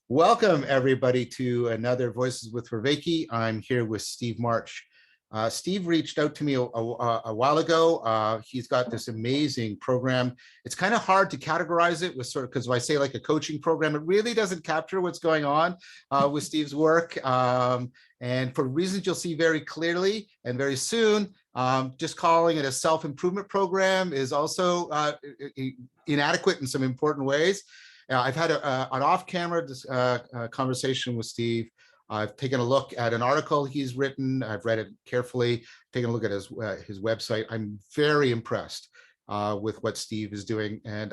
Welcome, everybody, to another Voices with Vervaeke. I'm here with Steve March. Steve reached out to me a while ago. He's got this amazing program. It's kind of hard to categorize it with because if I say like a coaching program, it really doesn't capture what's going on with Steve's work. And for reasons you'll see very clearly and very soon, just calling it a self-improvement program is also inadequate in some important ways. I've had an off-camera conversation with Steve. I've taken a look at an article he's written. I've read it carefully, taken a look at his website. I'm very impressed with what Steve is doing. And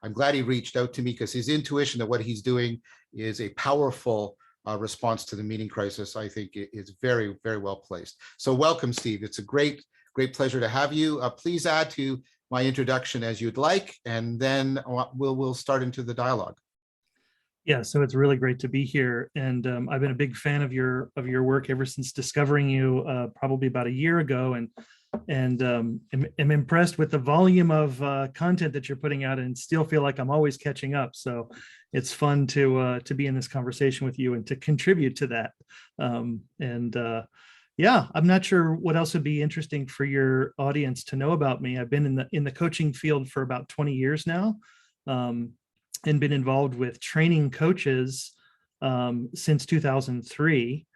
I'm glad he reached out to me because his intuition that what he's doing is a powerful response to the meaning crisis. I think it is very, very well placed. So welcome, Steve. It's a great pleasure to have you. Please add to my introduction as you'd like, and then we'll start into the dialogue. Yeah, so it's really great to be here, and I've been a big fan of your work ever since discovering you probably about a year ago, and am impressed with the volume of content that you're putting out, and still feel like I'm always catching up. So it's fun to be in this conversation with you and to contribute to that. Yeah, I'm not sure what else would be interesting for your audience to know about me. I've been in the coaching field for about 20 years now, and been involved with training coaches since 2003,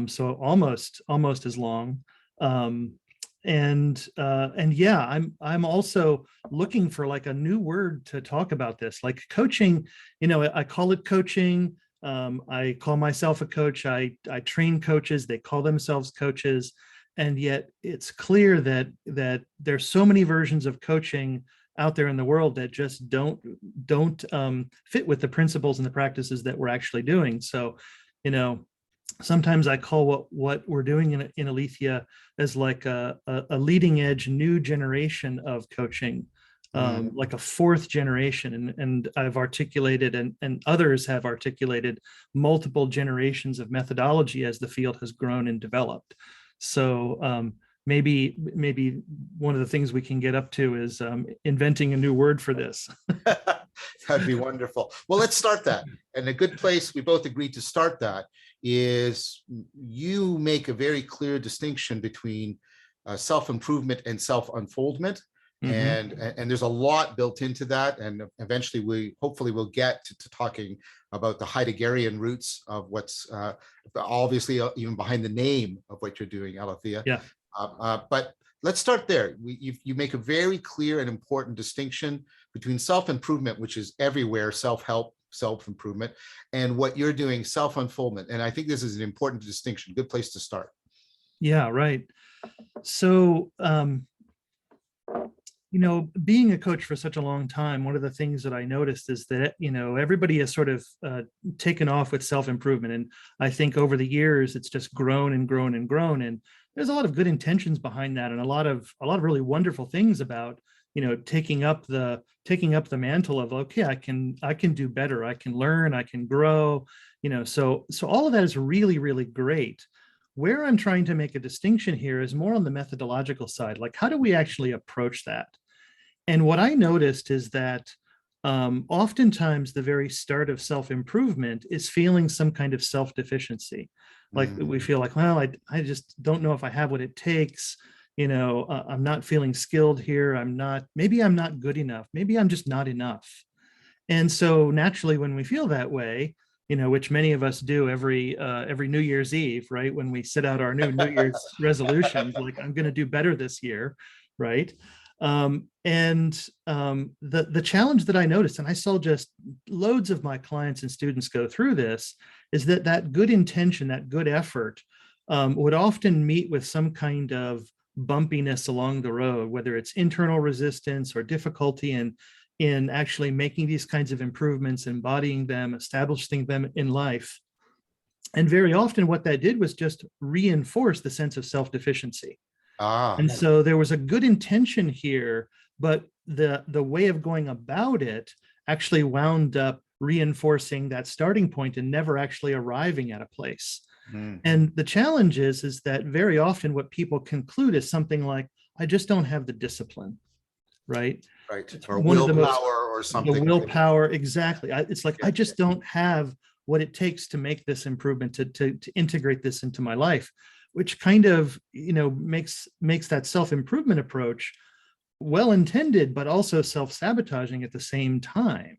so almost as long. And yeah, I'm also looking for like a new word to talk about this, like coaching. You know, I call it coaching. I call myself a coach. I train coaches. They call themselves coaches, and yet it's clear that there's so many versions of coaching out there in the world that just don't fit with the principles and the practices that we're actually doing. So, you know, sometimes I call what we're doing in Aletheia as like a leading edge new generation of coaching. Like a fourth generation, and I've articulated and others have articulated multiple generations of methodology as the field has grown and developed. So maybe one of the things we can get up to is inventing a new word for this. That'd be wonderful. Well, let's start that. And a good place we both agreed to start that is you make a very clear distinction between self-improvement and self-unfoldment. And there's a lot built into that, and eventually we hopefully will get to talking about the Heideggerian roots of what's obviously even behind the name of what you're doing, Aletheia. Yeah. But let's start there. You make a very clear and important distinction between self-improvement, which is everywhere, self-help, self-improvement, and what you're doing, self-unfoldment. And I think this is an important distinction. Good place to start. Yeah, right. So you know, being a coach for such a long time, one of the things that I noticed is that, you know, everybody has sort of taken off with self-improvement. And I think over the years, it's just grown and grown and grown. And there's a lot of good intentions behind that, and a lot of really wonderful things about, you know, taking up the mantle of, okay, I can do better, I can learn, I can grow, you know, so all of that is really, really great. Where I'm trying to make a distinction here is more on the methodological side, like how do we actually approach that? And what I noticed is that oftentimes the very start of self-improvement is feeling some kind of self-deficiency. Like we feel like, well, I just don't know if I have what it takes. You know, I'm not feeling skilled here. Maybe I'm not good enough. Maybe I'm just not enough. And so naturally, when we feel that way, you know, which many of us do every New Year's Eve, right? When we set out our New Year's resolutions, like I'm going to do better this year, right? The challenge that I noticed, and I saw just loads of my clients and students go through this, is that good intention, that good effort would often meet with some kind of bumpiness along the road, whether it's internal resistance or difficulty in actually making these kinds of improvements, embodying them, establishing them in life. And very often what that did was just reinforce the sense of self-deficiency. And so there was a good intention here, but the way of going about it actually wound up reinforcing that starting point and never actually arriving at a place. And the challenge is that very often what people conclude is something like, I just don't have the discipline, right? Right. Or willpower or something. The willpower, exactly. It's like, I just don't have what it takes to make this improvement, to integrate this into my life, which kind of, makes that self-improvement approach well-intended, but also self-sabotaging at the same time.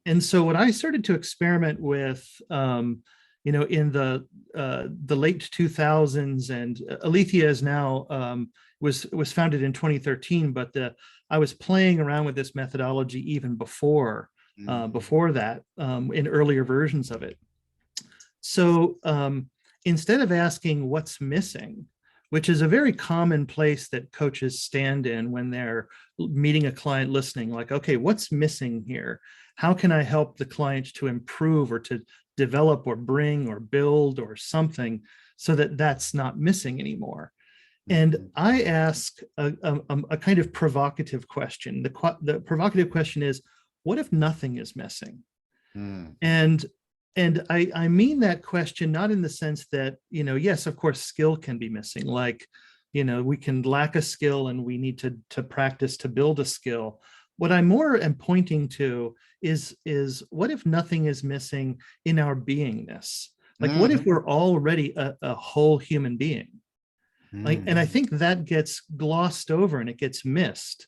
And so what I started to experiment with, in the late 2000s, and Aletheia is now, was founded in 2013, but I was playing around with this methodology even before that, in earlier versions of it. So instead of asking what's missing, which is a very common place that coaches stand in when they're meeting a client, listening, like, okay, what's missing here? How can I help the client to improve or to develop or bring or build or something so that that's not missing anymore? And I ask a kind of provocative question. The provocative question is, what if nothing is missing? And I mean that question not in the sense that, yes, of course, skill can be missing. Like, we can lack a skill and we need to practice to build a skill. What I more am pointing to is what if nothing is missing in our beingness? Like, what if we're already a whole human being? Like, and I think that gets glossed over and it gets missed.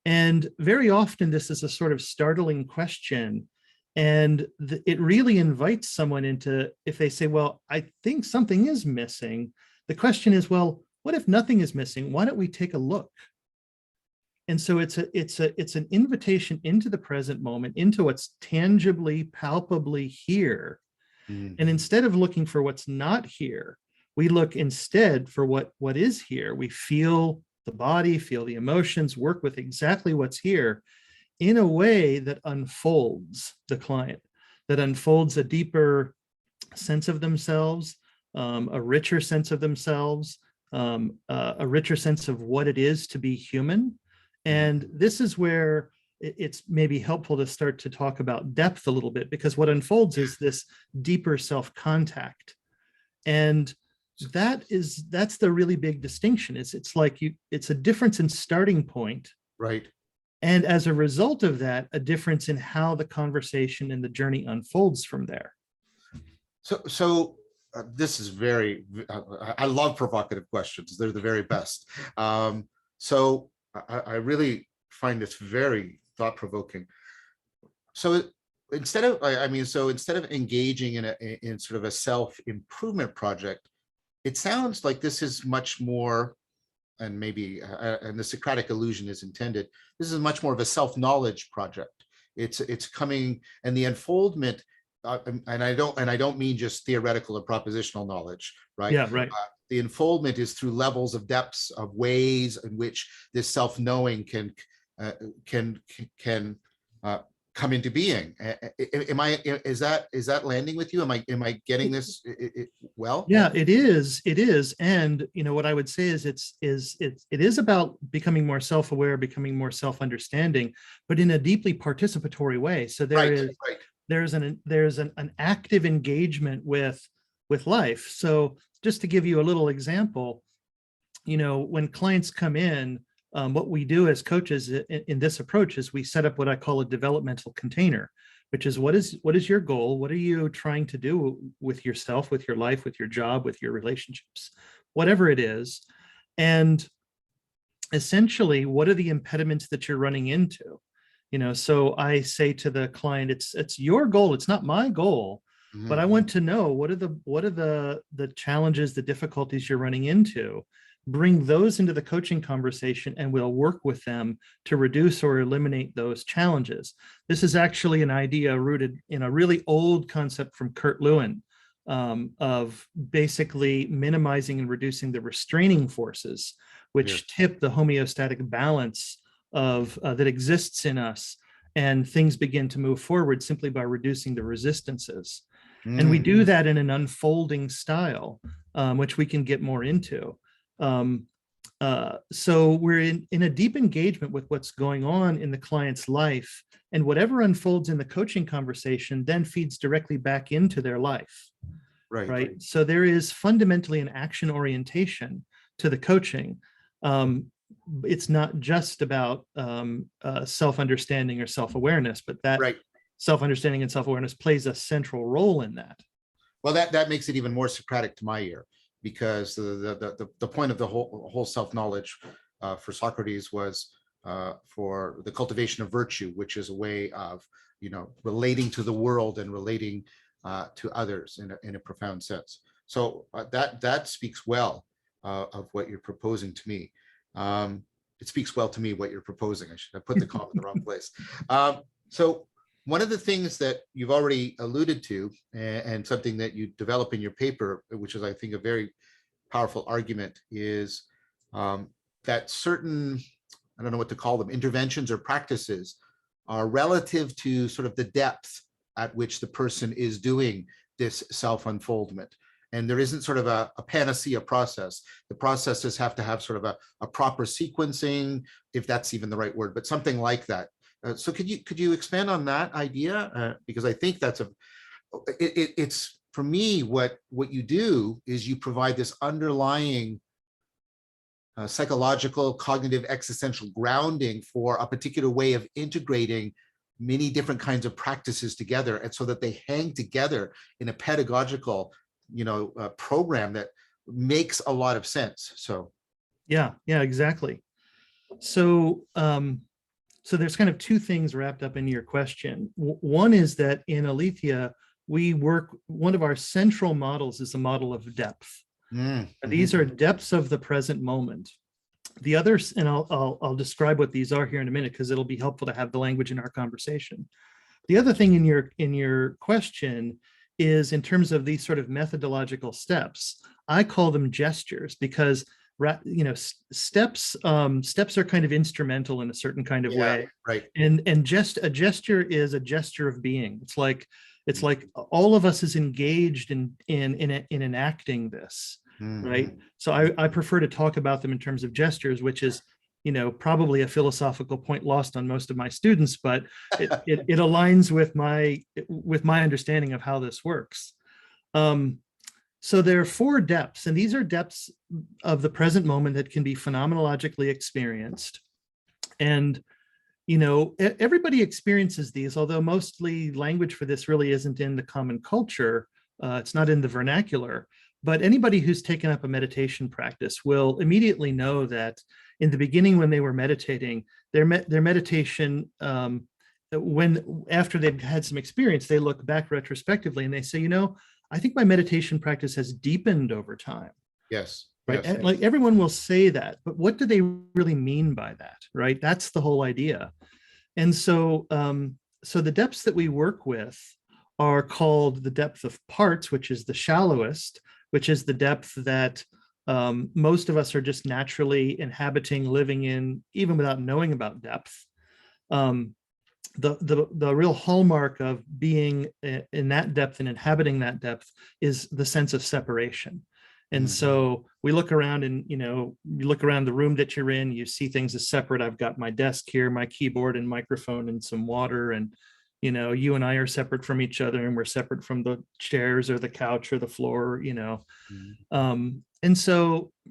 And very often this is a sort of startling question. And it really invites someone into, if they say, well, I think something is missing. The question is, well, what if nothing is missing? Why don't we take a look? And so it's an invitation into the present moment, into what's tangibly, palpably here. And instead of looking for what's not here, we look instead for what is here. We feel the body, feel the emotions, work with exactly what's here in a way that unfolds the client, that unfolds a deeper sense of themselves, a richer sense of themselves, a richer sense of what it is to be human. And this is where it's maybe helpful to start to talk about depth a little bit, because what unfolds is this deeper self-contact. And that's the really big distinction. It's like it's a difference in starting point. Right. And as a result of that, a difference in how the conversation and the journey unfolds from there. So this is very, I love provocative questions. They're the very best. So I really find this very thought-provoking. So instead of, instead of engaging in sort of a self-improvement project, it sounds like this is much more, and maybe, and the Socratic illusion is intended, this is much more of a self-knowledge project. It's coming, and the unfoldment, and I don't mean just theoretical or propositional knowledge, right? Yeah, right. The unfoldment is through levels of depths of ways in which this self-knowing can come into being. Is that landing with you? Am I getting this well? Yeah, it is. And what I would say is it is about becoming more self-aware, becoming more self-understanding, but in a deeply participatory way. So there's an active engagement with life. So just to give you a little example, when clients come in, what we do as coaches in this approach is we set up what I call a developmental container, which is what is your goal? What are you trying to do with yourself, with your life, with your job, with your relationships, whatever it is. And essentially, what are the impediments that you're running into? So I say to the client, it's your goal, it's not my goal, but I want to know what are the challenges, the difficulties you're running into. Bring those into the coaching conversation and we'll work with them to reduce or eliminate those challenges. This is actually an idea rooted in a really old concept from Kurt Lewin, of basically minimizing and reducing the restraining forces, which tip the homeostatic balance of that exists in us, and things begin to move forward simply by reducing the resistances. And we do that in an unfolding style, which we can get more into. So we're in a deep engagement with what's going on in the client's life, and whatever unfolds in the coaching conversation then feeds directly back into their life. Right. So there is fundamentally an action orientation to the coaching. It's not just about self-understanding or self-awareness, but that self-understanding and self-awareness plays a central role in that. Well, that makes it even more Socratic to my ear, because the point of the whole self-knowledge for Socrates was for the cultivation of virtue, which is a way of, relating to the world and relating to others in a profound sense. So that speaks well of what you're proposing to me. It speaks well to me what you're proposing. I should have put the comma in the wrong place. So one of the things that you've already alluded to, and something that you develop in your paper, which is, I think, a very powerful argument, is that certain, I don't know what to call them, interventions or practices are relative to sort of the depth at which the person is doing this self-unfoldment. And there isn't sort of a panacea process. The processes have to have sort of a proper sequencing, if that's even the right word, but something like that. So could you expand on that idea? Because I think that's it's for me, what you do is you provide this underlying psychological, cognitive, existential grounding for a particular way of integrating many different kinds of practices together, and so that they hang together in a pedagogical, program that makes a lot of sense. So yeah, exactly. So so there's kind of two things wrapped up in your question. One is that in Aletheia, one of our central models is the model of depth. These are depths of the present moment. The others, and I'll describe what these are here in a minute, because it'll be helpful to have the language in our conversation. The other thing in your question is, in terms of these sort of methodological steps, I call them gestures, because steps are kind of instrumental in a certain kind of way, right? And just a gesture is a gesture of being. It's like all of us is engaged in enacting this. Right. So I prefer to talk about them in terms of gestures, which is, probably a philosophical point lost on most of my students, but it aligns with my understanding of how this works. So there are 4 depths, and these are depths of the present moment that can be phenomenologically experienced. And, everybody experiences these, although mostly language for this really isn't in the common culture. It's not in the vernacular. But anybody who's taken up a meditation practice will immediately know that in the beginning, when they were meditating, their meditation, after they've had some experience, they look back retrospectively and they say, I think my meditation practice has deepened over time. Yes. Right. Yes. And like everyone will say that, but what do they really mean by that? Right. That's the whole idea. And so, so the depths that we work with are called the depth of parts, which is the shallowest, which is the depth that most of us are just naturally inhabiting, living in, even without knowing about depth. The real hallmark of being in that depth and inhabiting that depth is the sense of separation. And so we look around and, you look around the room that you're in, you see things as separate. I've got my desk here, my keyboard and microphone and some water, and you and I are separate from each other, and we're separate from the chairs or the couch or the floor, and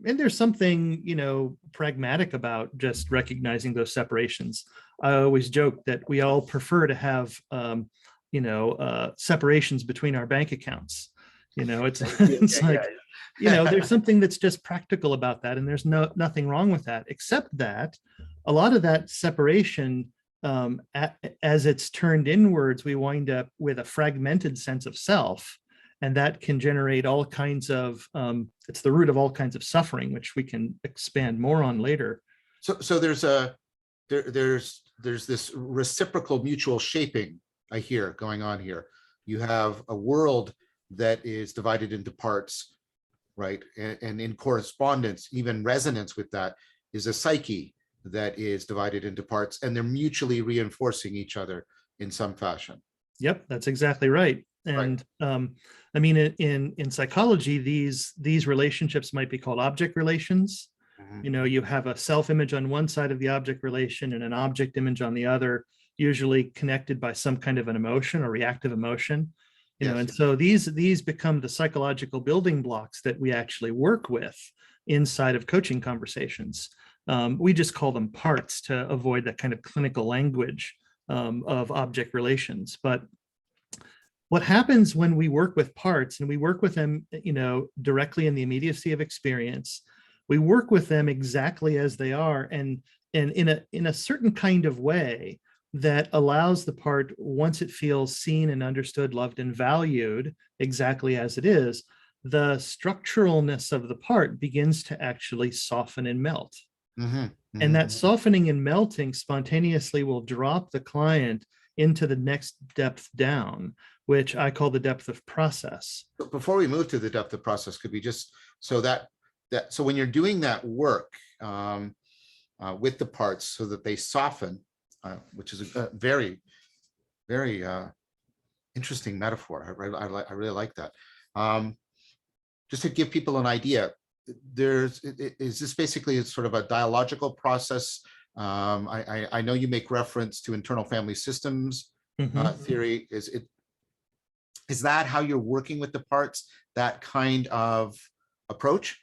there's something, pragmatic about just recognizing those separations. I always joke that we all prefer to have, separations between our bank accounts. It's like, there's something that's just practical about that. And there's nothing wrong with that, except that a lot of that separation, as it's turned inwards, we wind up with a fragmented sense of self, and that can generate all kinds of it's the root of all kinds of suffering, which we can expand more on later. So there's this reciprocal mutual shaping, I hear, going on here. You have a world that is divided into parts, right? And in correspondence, even resonance with that, is a psyche that is divided into parts, and they're mutually reinforcing each other in some fashion. Yep, that's exactly right. And I mean, in psychology, these relationships might be called object relations. You have a self-image on one side of the object relation and an object image on the other, usually connected by some kind of an emotion or reactive emotion. And so these become the psychological building blocks that we actually work with inside of coaching conversations. We just call them parts to avoid that kind of clinical language. of object relations. But what happens when we work with parts and we work with them, directly in the immediacy of experience, we work with them exactly as they are, and in a certain kind of way that allows the part, once it feels seen and understood, loved and valued exactly as it is, the structuralness of the part begins to actually soften and melt. And that softening and melting spontaneously will drop the client into the next depth down, which I call the depth of process. Before we move to the depth of process, could we just, so when you're doing that work with the parts so that they soften, which is a very, very interesting metaphor. I really like that. Just to give people an idea, is this basically sort of a dialogical process? I know you make reference to internal family systems theory. Is that how you're working with the parts, that kind of approach?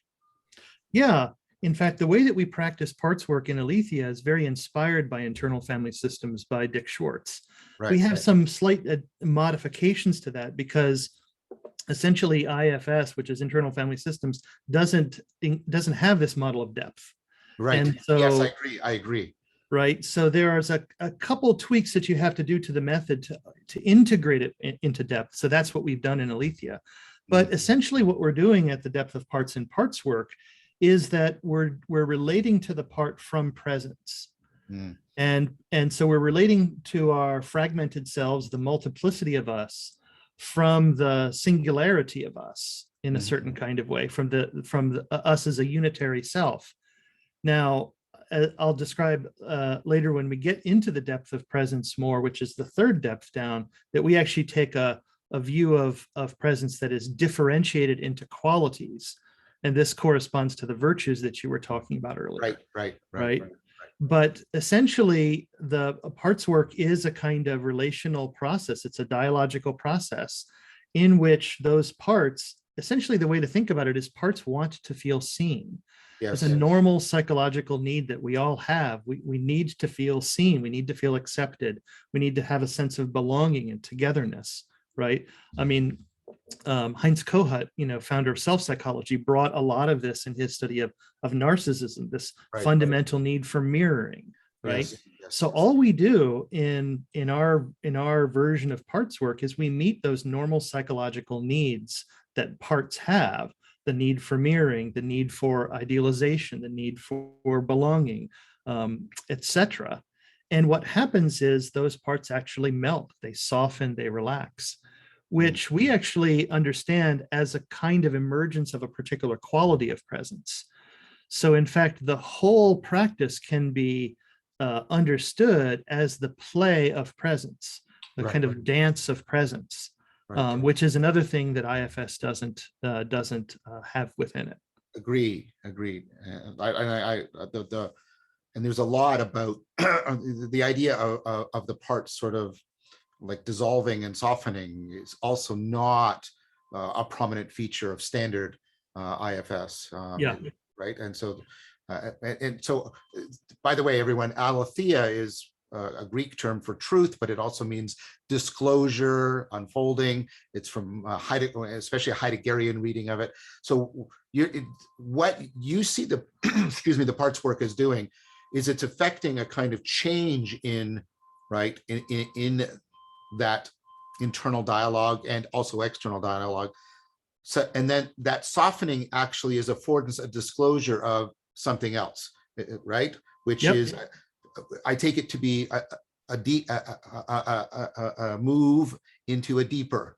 Yeah. In fact, the way that we practice parts work in Aletheia is very inspired by internal family systems by Dick Schwartz. Right. We have some slight modifications to that because essentially IFS, which is internal family systems, doesn't have this model of depth. Right. And so, yes, I agree. Right. So there's a couple tweaks that you have to do to the method to integrate it into depth. So that's what we've done in Aletheia. But essentially what we're doing at the depth of parts and parts work is that we're relating to the part from presence. And so we're relating to our fragmented selves, the multiplicity of us, from the singularity of us in a certain kind of way, from the us as a unitary self. Now, I'll describe later when we get into the depth of presence more, which is the third depth down, that we actually take a view of presence that is differentiated into qualities. And this corresponds to the virtues that you were talking about earlier. Right. But essentially, the parts work is a kind of relational process. It's a dialogical process in which those parts, essentially the way to think about it is parts want to feel seen. It's a normal psychological need that we all have. We need to feel seen. We need to feel accepted. We need to have a sense of belonging and togetherness, right? I mean, Heinz Kohut, founder of self-psychology, brought a lot of this in his study of narcissism, this fundamental need for mirroring, right? So all we do in our version of parts work is we meet those normal psychological needs that parts have: the need for mirroring, the need for idealization, the need for belonging, etc. And what happens is those parts actually melt, they soften, they relax, which we actually understand as a kind of emergence of a particular quality of presence. So in fact, the whole practice can be understood as the play of presence, the kind of dance of presence, which is another thing that IFS doesn't have within it. Agreed. And there's a lot about the idea of the parts sort of like dissolving and softening is also not a prominent feature of standard IFS. Right. And so, by the way, everyone, aletheia is a Greek term for truth, but it also means disclosure, unfolding. It's from especially a Heideggerian reading of it. So what you see the excuse me, the parts work is doing is it's affecting a kind of change in that internal dialogue and also external dialogue. So, and then that softening actually is affords a disclosure of something else, right? Which is, I take it to be a move into a deeper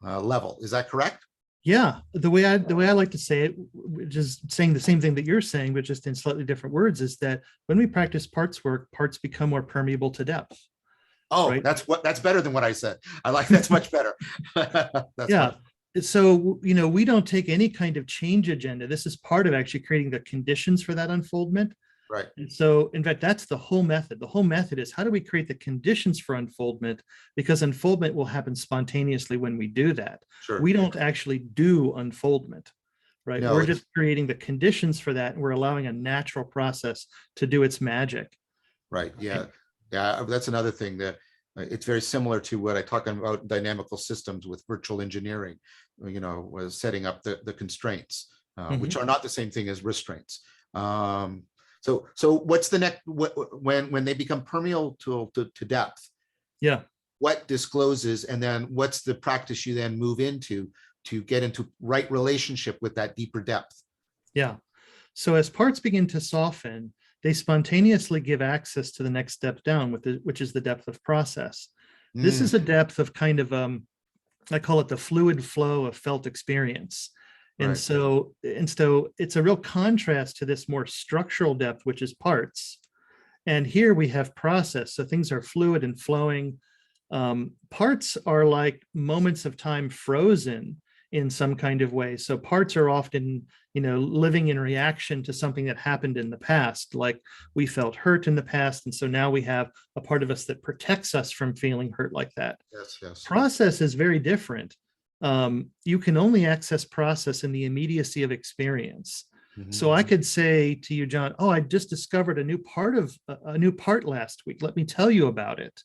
level. Is that correct? Yeah, the way I like to say it, just saying the same thing that you're saying, but just in slightly different words, is that when we practice parts work, parts become more permeable to depth. Oh, right? That's better than what I said. I like that's much better. Yeah. So, we don't take any kind of change agenda. This is part of actually creating the conditions for that unfoldment. Right. And so, in fact, that's the whole method. The whole method is how do we create the conditions for unfoldment? Because unfoldment will happen spontaneously when we do that. Sure. We don't actually do unfoldment, right? No, we're just creating the conditions for that. And we're allowing a natural process to do its magic. Right. Yeah. Yeah, that's another thing that it's very similar to what I talk about in dynamical systems with virtual engineering, was setting up the constraints, which are not the same thing as restraints. So what's the next, when they become permeable to depth? Yeah. What discloses, and then what's the practice you then move into to get into right relationship with that deeper depth? Yeah. So as parts begin to soften, they spontaneously give access to the next step down, which is the depth of process. This is a depth of kind of, I call it the fluid flow of felt experience. And Right. so it's a real contrast to this more structural depth, which is parts. And here we have process. So things are fluid and flowing. Parts are like moments of time frozen in some kind of way. So parts are often, living in reaction to something that happened in the past, like we felt hurt in the past. And so now we have a part of us that protects us from feeling hurt like that. Yes, yes. Process is very different. You can only access process in the immediacy of experience. So I could say to you, John, oh, I just discovered a new part last week. Let me tell you about it.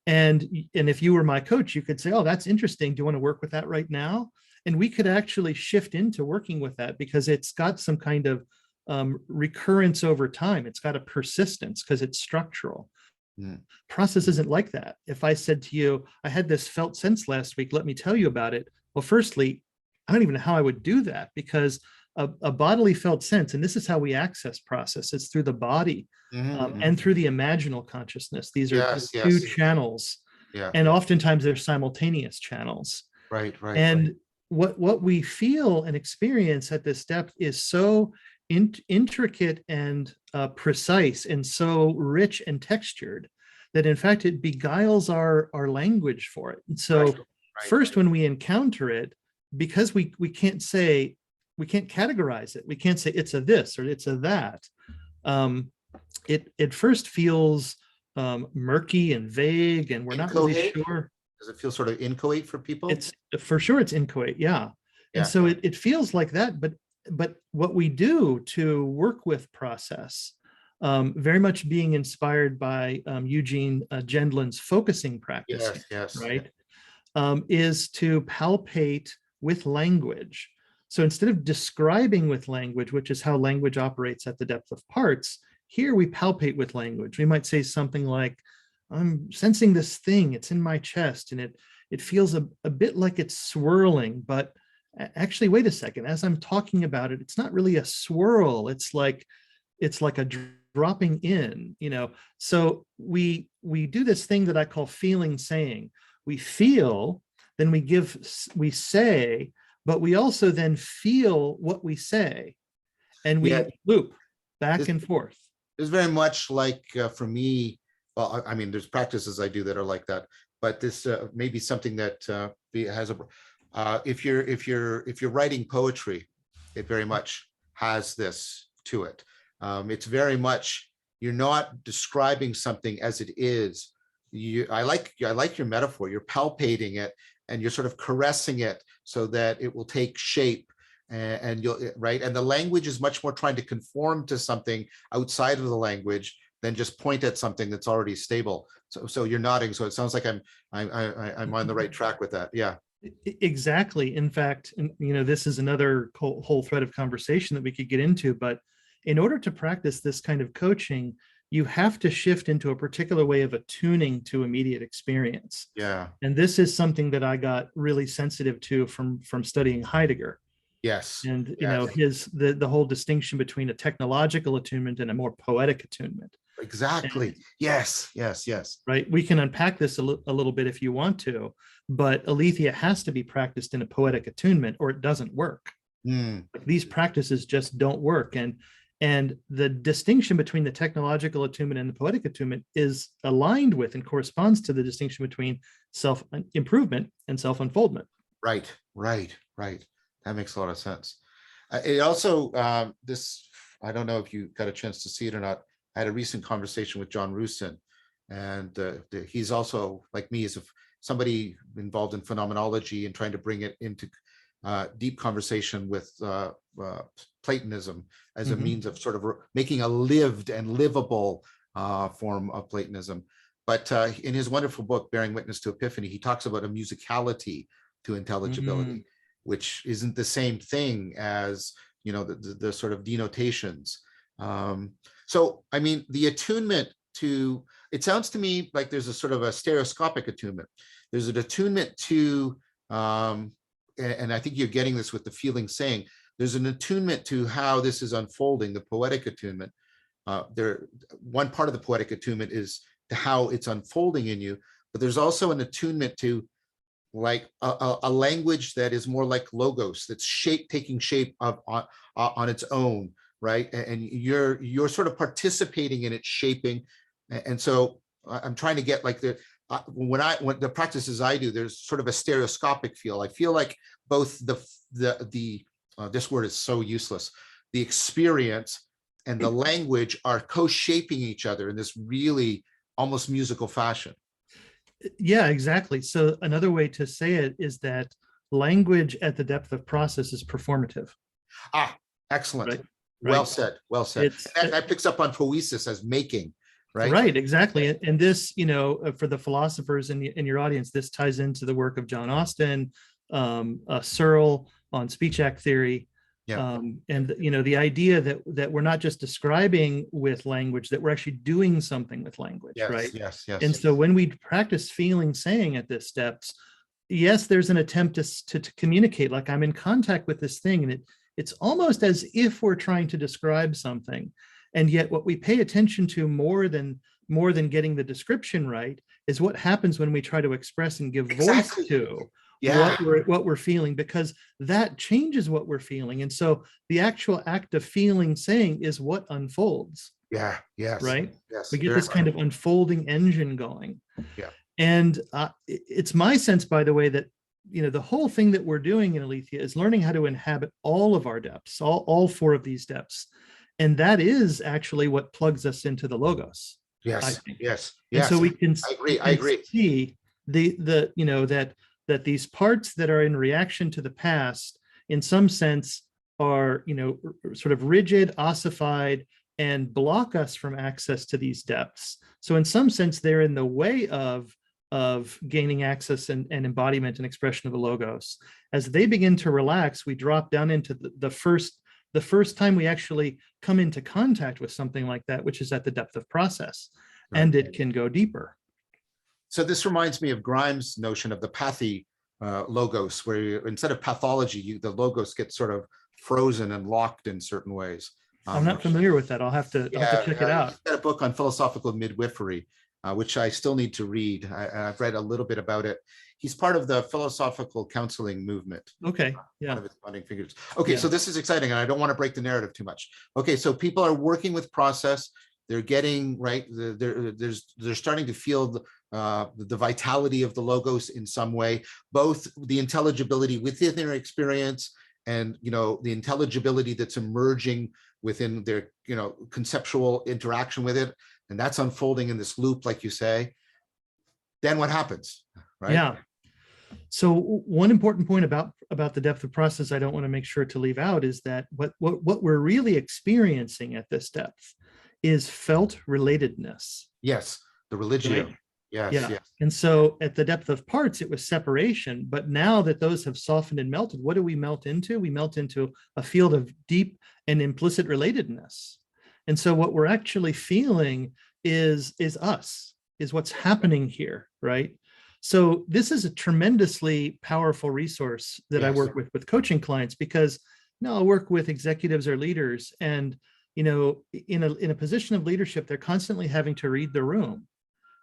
And if you were my coach, you could say, oh, that's interesting. Do you want to work with that right now? And we could actually shift into working with that because it's got some kind of recurrence over time. It's got a persistence because it's structural. Process isn't like that. If I said to you, I had this felt sense last week, let me tell you about it. Well, firstly, I don't even know how I would do that because a bodily felt sense, and this is how we access process, it's through the body and through the imaginal consciousness. These are two channels. Yeah. And oftentimes they're simultaneous channels. Right. And what we feel and experience at this depth is so intricate and precise and so rich and textured that in fact it beguiles our language for it. And so first when we encounter it, because we can't categorize it, we can't say it's a this or it's a that, it first feels murky and vague, and we're not really sure. Does it feel sort of inchoate for people? It's for sure it's inchoate, yeah. And so it feels like that, but what we do to work with process, very much being inspired by Eugene Gendlin's focusing practice, right, is to palpate with language. So instead of describing with language, which is how language operates at the depth of parts, here we palpate with language. We might say something like, I'm sensing this thing, it's in my chest, and it feels a bit like it's swirling, but actually, wait a second, as I'm talking about it, it's not really a swirl, it's like a dropping in, So we do this thing that I call feeling saying. We feel, then we say, but we also then feel what we say, and we loop back and forth. It's very much like for me, well, I mean, there's practices I do that are like that, but this may be something that has a, if you're writing poetry, it very much has this to it. It's very much, you're not describing something as it is. I like your metaphor. You're palpating it and you're sort of caressing it so that it will take shape. And you'll, right. And the language is much more trying to conform to something outside of the language than just point at something that's already stable. So you're nodding. So it sounds like I'm on the right track with that. Yeah. Exactly. In fact, this is another whole thread of conversation that we could get into, but in order to practice this kind of coaching, you have to shift into a particular way of attuning to immediate experience. Yeah. And this is something that I got really sensitive to from studying Heidegger. Yes. And the whole distinction between a technological attunement and a more poetic attunement. Exactly. And, yes. Right. We can unpack this a little bit if you want to, but Aletheia has to be practiced in a poetic attunement or it doesn't work. Like, these practices just don't work. And the distinction between the technological attunement and the poetic attunement is aligned with and corresponds to the distinction between self-improvement and self-unfoldment. Right. That makes a lot of sense. It also, I don't know if you got a chance to see it or not. I had a recent conversation with John Rusin, and he's also, like me, is somebody involved in phenomenology and trying to bring it into deep conversation with Platonism as a means of sort of making a lived and livable form of Platonism. But in his wonderful book, Bearing Witness to Epiphany, he talks about a musicality to intelligibility, which isn't the same thing as, you know, the sort of denotations. So, I mean, the attunement to, it sounds to me like there's a sort of a stereoscopic attunement. There's an attunement to, and I think you're getting this with the feeling saying, there's an attunement to how this is unfolding, the poetic attunement. One part of the poetic attunement is to how it's unfolding in you, but there's also an attunement to like a language that is more like logos, that's taking shape on its own, right? And you're sort of participating in its shaping. And so I'm trying to get like when the practices I do, there's sort of a stereoscopic feel. I feel like both this word is so useless, the experience and the language are co-shaping each other in this really almost musical fashion. Yeah, exactly. So another way to say it is that language at the depth of process is performative. Ah, excellent. Right? Well Right. said. Well said. That picks up on poesis as making, right? Right, exactly. And this, you know, for the philosophers in your audience, this ties into the work of John Austin, Searle on speech act theory. Yeah. And, you know, the idea that we're not just describing with language, that we're actually doing something with language, Yes, right? yes, yes. And so when we practice feeling saying at this steps, yes, there's an attempt to communicate, like I'm in contact with this thing, and it's almost as if we're trying to describe something. And yet what we pay attention to more than getting the description right is what happens when we try to express and give voice to what we're feeling, because that changes what we're feeling. And so the actual act of feeling saying is what unfolds. Yeah, yes. Right? Yes. We get this kind of unfolding engine going. Yeah. And it's my sense, by the way, that, you know, the whole thing that we're doing in Aletheia is learning how to inhabit all of our depths, all four of these depths. And that is actually what plugs us into the logos. Yes, yes, yes. And so we can I agree. See the you know, that these parts that are in reaction to the past, in some sense, are, you know, sort of rigid, ossified, and block us from access to these depths. So in some sense, they're in the way of gaining access and embodiment and expression of the logos. As they begin to relax, we drop down into the first time we actually come into contact with something like that, which is at the depth of process, right. And it can go deeper. So this reminds me of Grimes' notion of the pathy logos, where instead of pathology, the logos get sort of frozen and locked in certain ways. I'm not familiar with that. I'll have to check it out. He's got a book on philosophical midwifery, which I still need to read. I've read a little bit about it. He's part of the philosophical counseling movement. Okay, yeah. One of his founding figures. Okay, so this is exciting, and I don't want to break the narrative too much. Okay, so people are working with process. They're getting right. They're starting to feel the vitality of the logos in some way, both the intelligibility within their experience and, you know, the intelligibility that's emerging within their, you know, conceptual interaction with it, and that's unfolding in this loop, like you say. Then what happens, right? Yeah. So one important point about the depth of process I don't want to make sure to leave out is that what we're really experiencing at this depth is felt relatedness. Yes, the religio. Right? Yes, yeah. Yes. And so at the depth of parts, it was separation. But now that those have softened and melted, what do we melt into? We melt into a field of deep and implicit relatedness. And so what we're actually feeling is us, is what's happening here, right? So this is a tremendously powerful resource that I work with coaching clients, because now I work with executives or leaders, and, you know, in a position of leadership, they're constantly having to read the room,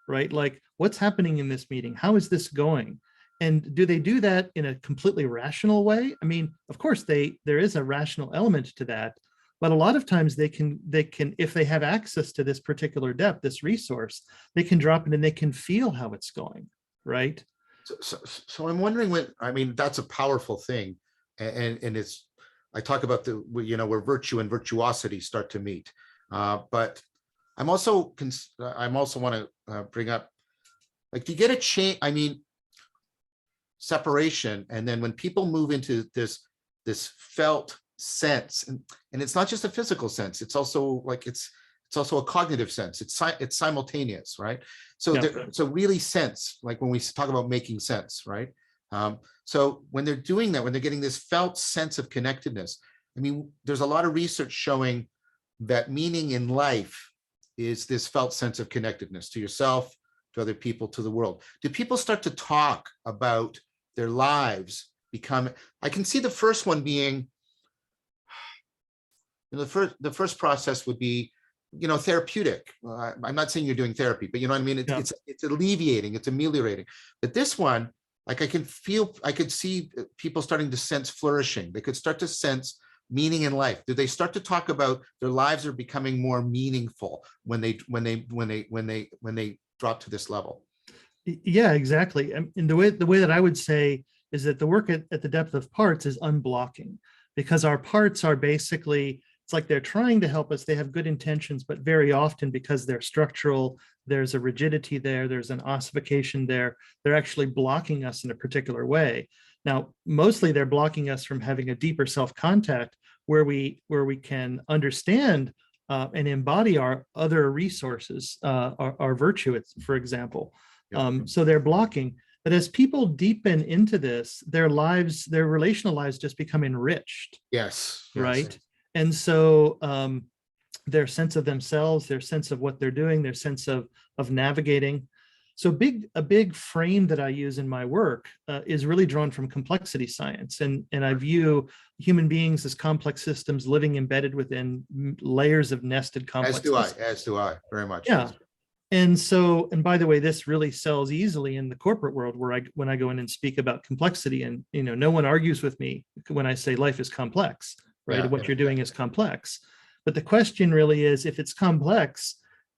right? Like, what's happening in this meeting? How is this going? And do they do that in a completely rational way? I mean, of course, there is a rational element to that, but a lot of times they can, if they have access to this particular depth, this resource, they can drop it and they can feel how it's going, right? So I'm wondering I mean, that's a powerful thing. And it's, I talk about you know, where virtue and virtuosity start to meet. But I'm also want to bring up, like, do you get a change? I mean, separation, and then when people move into this felt sense, and it's not just a physical sense, it's also like it's It's also a cognitive sense. It's simultaneous, right? So Yeah. so really sense, like when we talk about making sense, right? So when they're doing that, when they're getting this felt sense of connectedness, I mean, there's a lot of research showing that meaning in life is this felt sense of connectedness to yourself, to other people, to the world. Do people start to talk about their lives become, I can see the first one being, the first process would be, therapeutic. I'm not saying you're doing therapy, but you know what I mean? It's alleviating, it's ameliorating. But this one, like I could see people starting to sense flourishing. They could start to sense meaning in life. Do they start to talk about their lives are becoming more meaningful when they drop to this level? Yeah, exactly. And the way that I would say is that the work at the depth of parts is unblocking, because our parts are basically, it's like they're trying to help us. They have good intentions, but very often because they're structural, there's a rigidity there, there's an ossification there, they're actually blocking us in a particular way. Now, mostly they're blocking us from having a deeper self-contact where we can understand and embody our other resources, our virtue, for example. So they're blocking. But as people deepen into this, their lives, their relational lives just become enriched. Yes. Right. And so their sense of themselves, their sense of what they're doing, their sense of navigating. So a big frame that I use in my work is really drawn from complexity science. And I view human beings as complex systems living embedded within layers of nested complex systems. As do I, very much. Yeah. And so, and by the way, this really sells easily in the corporate world when I go in and speak about complexity, and no one argues with me when I say life is complex, right? Yeah, what you're doing is complex. But the question really is, if it's complex,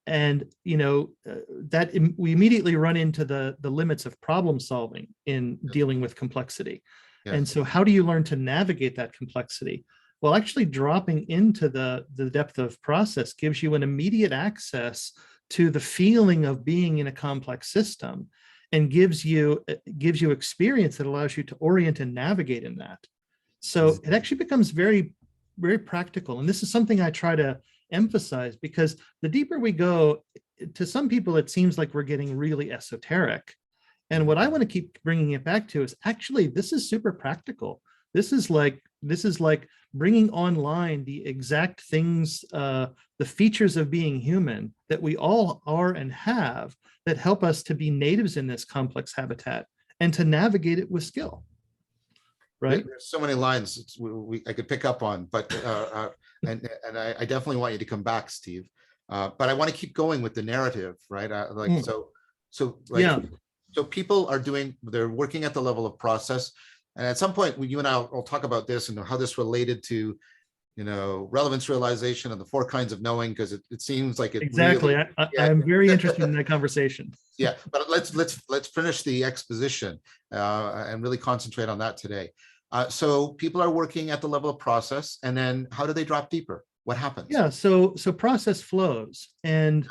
and that we immediately run into the limits of problem solving in dealing with complexity. Yes. And so how do you learn to navigate that complexity? Well, actually dropping into the depth of process gives you an immediate access to the feeling of being in a complex system, and gives you experience that allows you to orient and navigate in that. So it actually becomes very, very practical. And this is something I try to emphasize, because the deeper we go, to some people, it seems like we're getting really esoteric. And what I want to keep bringing it back to is actually, this is super practical. This is like bringing online the exact things, the features of being human that we all are and have, that help us to be natives in this complex habitat and to navigate it with skill. Right? There's so many lines I could pick up on, but and I definitely want you to come back, Steve. But I want to keep going with the narrative, right? So people they're working at the level of process. And at some point, you and I'll talk about this and how this related to, relevance realization and the 4 kinds of knowing, because it seems like it exactly. Really, I'm very interested in that conversation. Yeah, but let's finish the exposition and really concentrate on that today. So people are working at the level of process, and then how do they drop deeper? What happens? Yeah, so process flows, and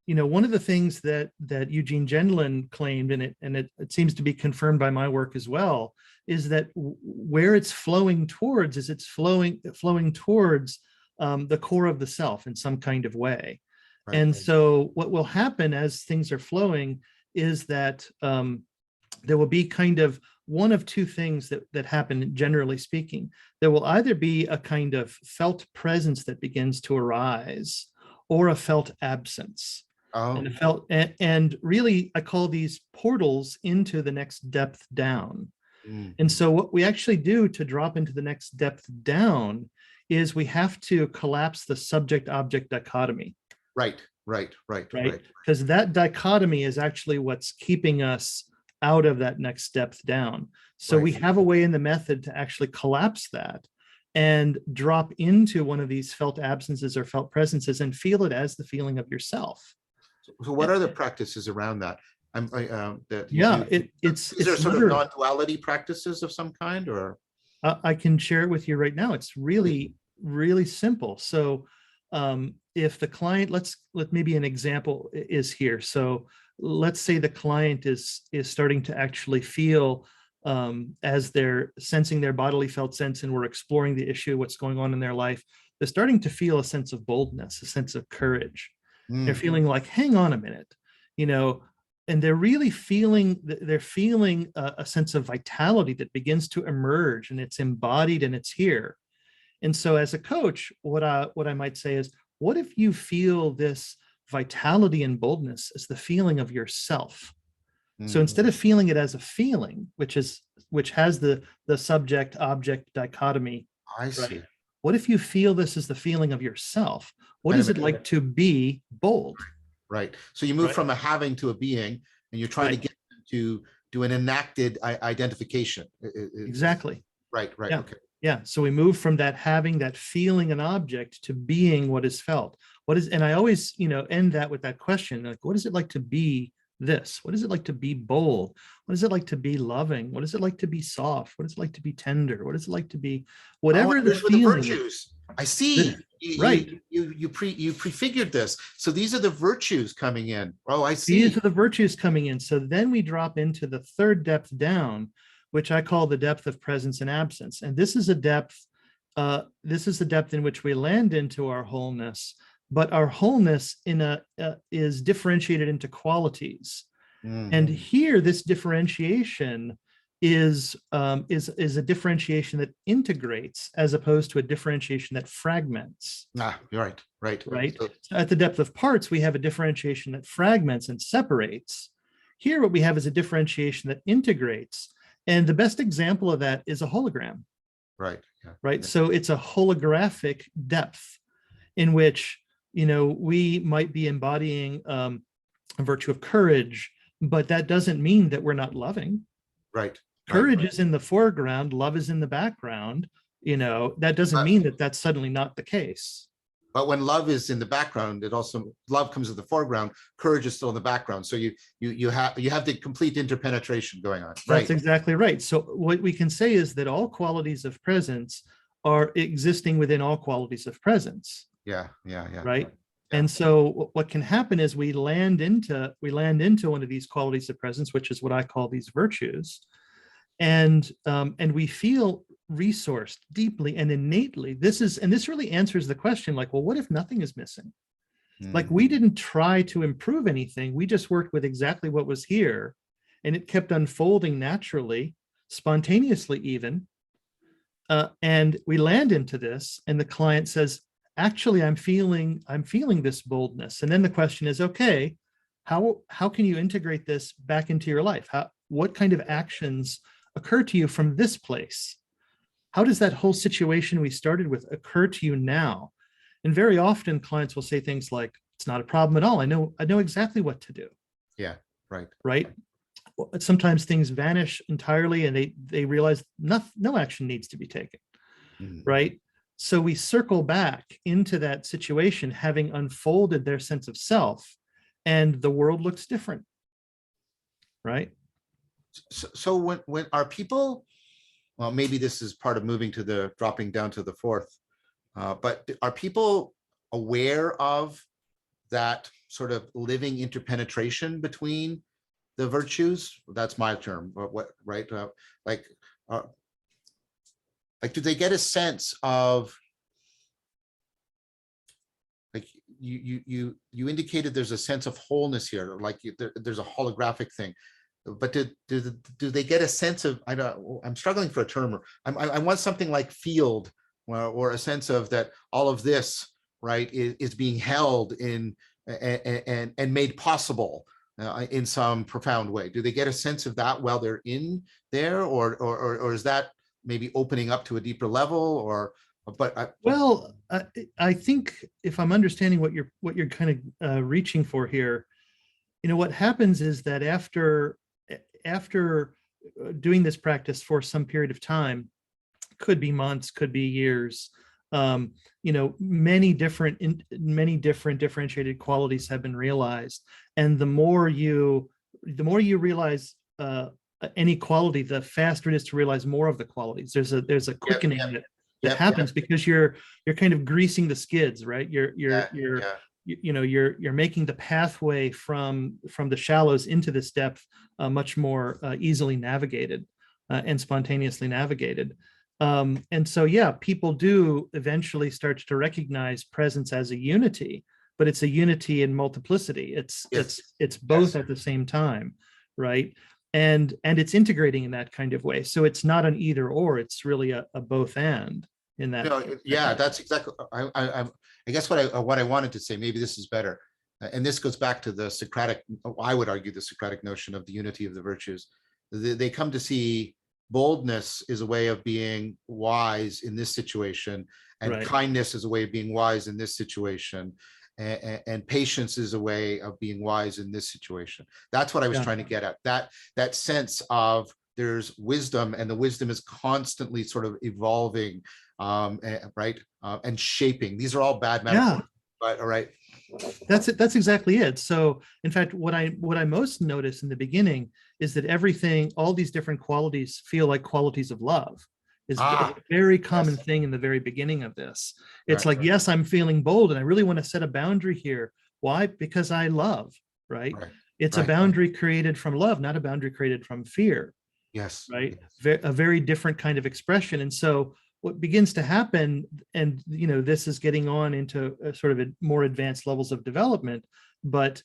one of the things that Eugene Gendlin claimed, and it seems to be confirmed by my work as well, is that where it's flowing towards is it's flowing towards the core of the self in some kind of way. Right. And so what will happen as things are flowing is that there will be kind of one of 2 things that happen, generally speaking. There will either be a kind of felt presence that begins to arise, or a felt absence. Oh. And really, I call these portals into the next depth down. And so what we actually do to drop into the next depth down is we have to collapse the subject-object dichotomy. Right. Because that dichotomy is actually what's keeping us out of that next depth down. So we have a way in the method to actually collapse that and drop into one of these felt absences or felt presences and feel it as the feeling of yourself. So what are the practices around that? Is there sort of non-duality practices of some kind, or? I can share it with you right now. It's really, really simple. So if the client, maybe an example is here. So let's say the client is starting to actually feel, as they're sensing their bodily felt sense, and we're exploring the issue, what's going on in their life, they're starting to feel a sense of boldness, a sense of courage. They're Mm. feeling like, hang on a minute, you know, and they're really feeling, they're feeling a sense of vitality that begins to emerge, and it's embodied and it's here. And so as a coach, what I might say is, what if you feel this vitality and boldness as the feeling of yourself? So Mm. instead of feeling it as a feeling, which has the subject object dichotomy, I right? see. What if you feel this as the feeling of yourself? What Kind is of it like to be bold? right. So you move Right. from a having to a being, and you're trying to Right. get them to do an enacted identification. Exactly. Right, right. Yeah. Okay. Yeah. So we move from that having, that feeling an object, to being what is felt. What is, and I always, end that with that question, like, what is it like to be this? What is it like to be bold? What is it like to be loving? What is it like to be soft? What is it like to be tender? What is it like to be Oh, whatever and the these were the feeling is? virtues. I see. This, right. You prefigured this. So these are the virtues coming in. Oh, I These see. are the virtues coming in. So then we drop into the third depth down, which I call the depth of presence and absence. And this is a depth, this is the depth in which we land into our wholeness, but our wholeness is differentiated into qualities. And here, this differentiation is a differentiation that integrates, as opposed to a differentiation that fragments. Ah, you're right, right. Right. So, So at the depth of parts, we have a differentiation that fragments and separates. Here, what we have is a differentiation that integrates. And the best example of that is a hologram. right. Yeah, Right. yeah. So it's a holographic depth in which, we might be embodying a virtue of courage, but that doesn't mean that we're not loving. Right. Courage Right. is in the foreground, love is in the background. That doesn't But, mean that that's suddenly not the case. but when love is in the background, it also love comes in the foreground. Courage is still in the background. So you have the complete interpenetration going on. That's Right. exactly right. So what we can say is that all qualities of presence are existing within all qualities of presence, Yeah. Yeah. Yeah. right? Yeah. And so what can happen is we land into one of these qualities of presence, which is what I call these virtues, and we feel resourced deeply and innately. This really answers the question, like, well, what if nothing is missing? Like, we didn't try to improve anything. We just worked with exactly what was here, and it kept unfolding naturally, spontaneously even. And we land into this, and the client says, actually, I'm feeling this boldness. And then the question is, okay, how can you integrate this back into your life? What kind of actions occur to you from this place? How does that whole situation we started with occur to you now? And very often clients will say things like, it's not a problem at all. I know exactly what to do. Yeah. Right. Right. Sometimes things vanish entirely, and they realize no action needs to be taken. Right. So we circle back into that situation, having unfolded their sense of self, and the world looks different. Right. So when are people, well, maybe this is part of moving to the dropping down to the fourth, but are people aware of that sort of living interpenetration between the virtues? That's my term. What right? Like, do they get a sense of, like, you indicated there's a sense of wholeness here, like there's a holographic thing, but do they get a sense of, I'm struggling for a term, or I want something like field, or a sense of that all of this, right, is being held in and made possible in some profound way. Do they get a sense of that while they're in there, or is that maybe opening up to a deeper level? Or well, I think if I'm understanding what you're kind of reaching for here, what happens is that after doing this practice for some period of time, could be months, could be years, many different differentiated qualities have been realized. And the more you realize any quality, the faster it is to realize more of the qualities. There's a quickening that happens because you're kind of greasing the skids, right? You're making the pathway from the shallows into this depth much more easily navigated and spontaneously navigated. And so, yeah, people do eventually start to recognize presence as a unity, but it's a unity in multiplicity. Yes. It's both Yes. at the same time, right? And it's integrating in that kind of way. So it's not an either or, it's really a both and in that. Yeah, that's exactly. I guess what I wanted to say. Maybe this is better, and this goes back to the Socratic. I would argue the Socratic notion of the unity of the virtues. They come to see boldness is a way of being wise in this situation, and Right. kindness is a way of being wise in this situation, and patience is a way of being wise in this situation. That's what I was Yeah. trying to get at. That sense of there's wisdom, and the wisdom is constantly sort of evolving, right, and shaping. These are all bad metaphors, but all right. That's it. That's exactly it. So in fact, what I most notice in the beginning is that everything, all these different qualities feel like qualities of love is a very common yes. thing in the very beginning of this. It's Right, like, right. yes, I'm feeling bold and I really want to set a boundary here. Why? Because I love, right? Right, It's a right. boundary created from love, not a boundary created from fear, Yes, right? yes. A very different kind of expression. And so what begins to happen, and this is getting on into a sort of more advanced levels of development, but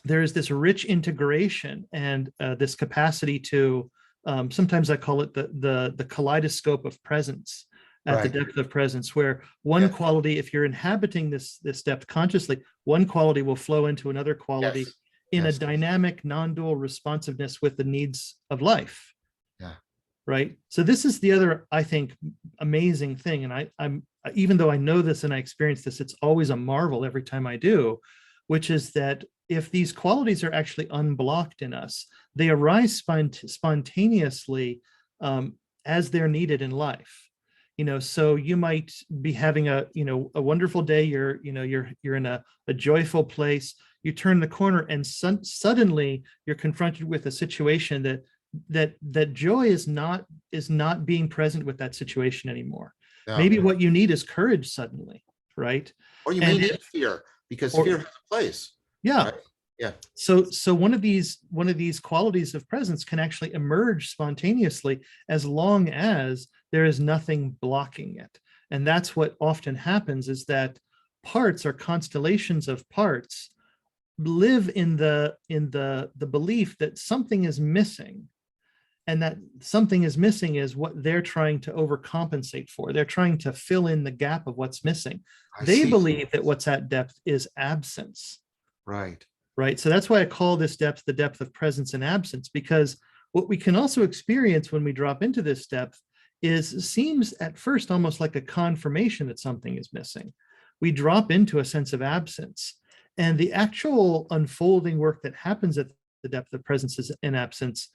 there is this rich integration and this capacity to, sometimes I call it the kaleidoscope of presence at the Right. depth of presence, where one Yes. quality, if you're inhabiting this depth consciously, one quality will flow into another quality Yes. in a Yes. dynamic, non-dual responsiveness with the needs of life. Yeah. Right. So this is the other, I think, amazing thing. And I'm, even though I know this and I experience this, it's always a marvel every time I do, which is that if these qualities are actually unblocked in us, they arise spontaneously as they're needed in life. So you might be having a wonderful day. You're in a joyful place. You turn the corner and suddenly you're confronted with a situation that joy is not being present with that situation anymore. No. Maybe what you need is courage suddenly, right? Or you may And need fear, because or fear has a place. yeah. Right? Yeah. So one of these qualities of presence can actually emerge spontaneously as long as there is nothing blocking it. And that's what often happens, is that parts or constellations of parts live in the belief that something is missing. And that something is missing is what they're trying to overcompensate for. They're trying to fill in the gap of what's missing. They believe that what's at depth is absence. Right. Right. So that's why I call this depth the depth of presence and absence, because what we can also experience when we drop into this depth seems at first almost like a confirmation that something is missing. We drop into a sense of absence, and the actual unfolding work that happens at the depth of presence and absence,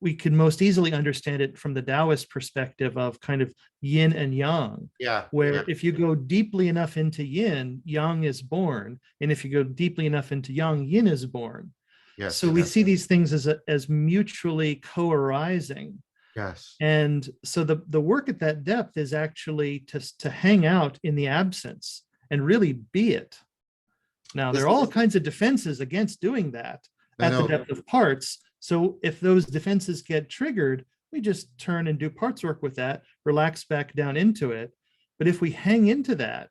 we can most easily understand it from the Taoist perspective of kind of yin and yang. Yeah. Where if you go deeply enough into yin, yang is born. And if you go deeply enough into yang, yin is born. Yes. So we see these things as mutually co-arising. Yes. And so the work at that depth is actually to hang out in the absence and really be it. Now, there are all kinds of defenses against doing that at the depth of parts. So if those defenses get triggered, we just turn and do parts work with that, relax back down into it. But if we hang into that,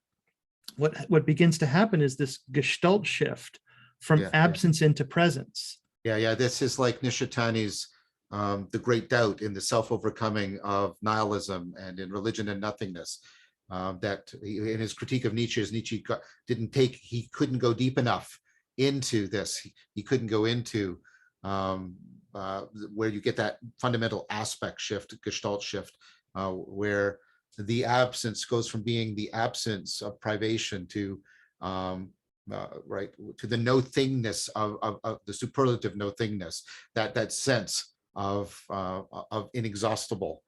what begins to happen is this gestalt shift from absence into presence. Yeah. This is like Nishitani's The Great Doubt in the self-overcoming of nihilism and in religion and nothingness. That in his critique of Nietzsche, he couldn't go deep enough into this. He couldn't go into where you get that fundamental aspect shift, gestalt shift, where the absence goes from being the absence of privation to right, to the no thingness of the superlative no thingness, that sense of inexhaustible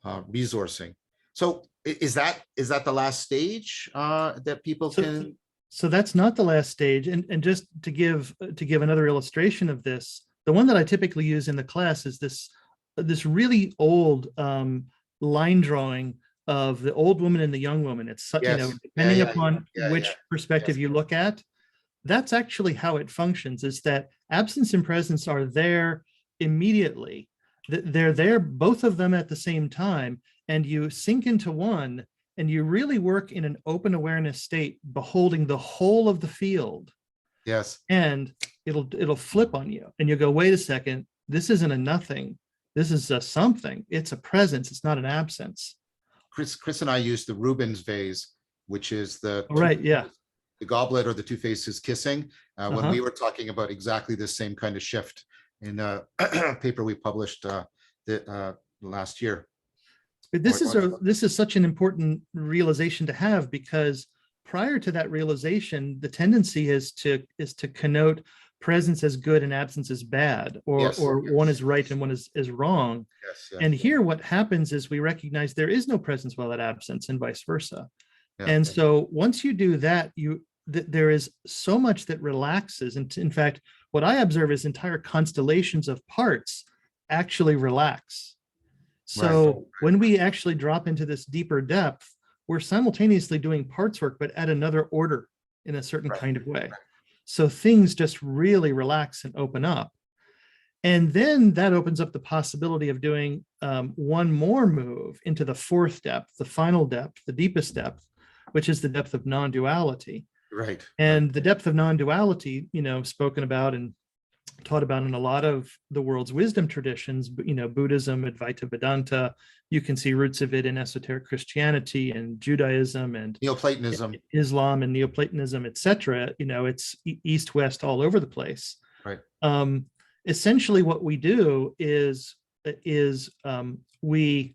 resourcing. So is that the last stage that people can? So that's not the last stage. And just to give another illustration of this, the one that I typically use in the class is this really old line drawing of the old woman and the young woman. It's depending upon which perspective you look at, that's actually how it functions, is that absence and presence are there immediately. They're there, both of them at the same time, and you sink into one, and you really work in an open awareness state, beholding the whole of the field. Yes. And it'll flip on you, and you go, wait a second, this isn't a nothing. This is a something. It's a presence. It's not an absence. Chris and I used the Rubens vase, which is the Right. Yeah. the goblet or the two faces kissing, when we were talking about exactly the same kind of shift in a paper we published last year. But this is such an important realization to have, because prior to that realization, the tendency is to connote presence as good and absence as bad, or Yes, or yes. one is right and one is wrong. Yes, yes. And here what happens is we recognize there is no presence without absence, and vice versa. Yeah. And so once you do that, there is so much that relaxes. And in fact, what I observe is entire constellations of parts actually relax. So Right. when we actually drop into this deeper depth, we're simultaneously doing parts work, but at another order in a certain Right. kind of way. So things just really relax and open up. And then that opens up the possibility of doing one more move into the fourth depth, the final depth, the deepest depth, which is the depth of non-duality. Right. And the depth of non-duality, spoken about and taught about in a lot of the world's wisdom traditions, Buddhism, Advaita Vedanta. You can see roots of it in esoteric Christianity and Judaism and Neoplatonism, Islam and Neoplatonism, etc. It's east, west, all over the place. Right. Essentially, what we do is we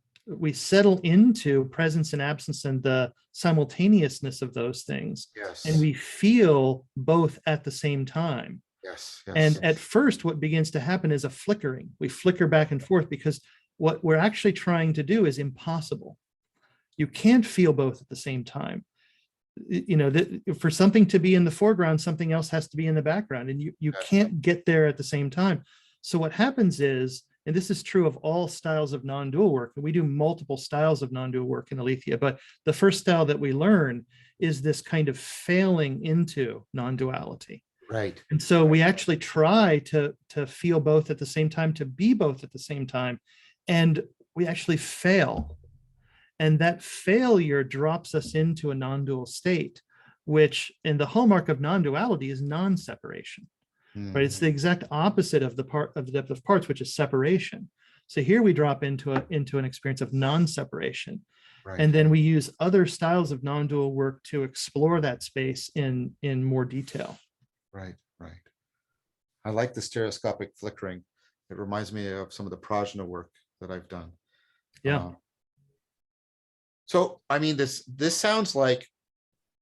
settle into presence and absence and the simultaneousness of those things. Yes. And we feel both at the same time. Yes, yes. And at first, what begins to happen is a flickering. We flicker back and forth because what we're actually trying to do is impossible. You can't feel both at the same time. For something to be in the foreground, something else has to be in the background, and you can't get there at the same time. So what happens is, and this is true of all styles of non-dual work, and we do multiple styles of non-dual work in Aletheia, but the first style that we learn is this kind of failing into non-duality. Right. And so we actually try to feel both at the same time, to be both at the same time, and we actually fail. And that failure drops us into a non-dual state, which in the hallmark of non-duality is non-separation, right? It's the exact opposite of the depth of parts, which is separation. So here we drop into an experience of non-separation. Right. And then we use other styles of non-dual work to explore that space in more detail. Right, right. I like the stereoscopic flickering. It reminds me of some of the prajna work that I've done. Yeah. So, I mean, this sounds like,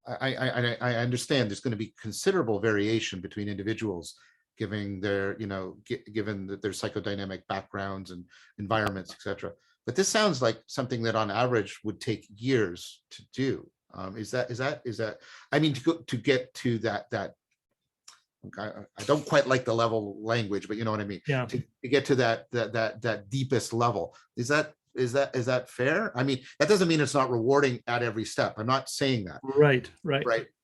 I understand there's going to be considerable variation between individuals, given their, given their psychodynamic backgrounds and environments, etc. But this sounds like something that on average would take years to do. Is that, I mean, to get to that, I don't quite like the level language, but you know what I mean? Yeah. To get to that deepest level. Is that fair? I mean, that doesn't mean it's not rewarding at every step. I'm not saying that. Right.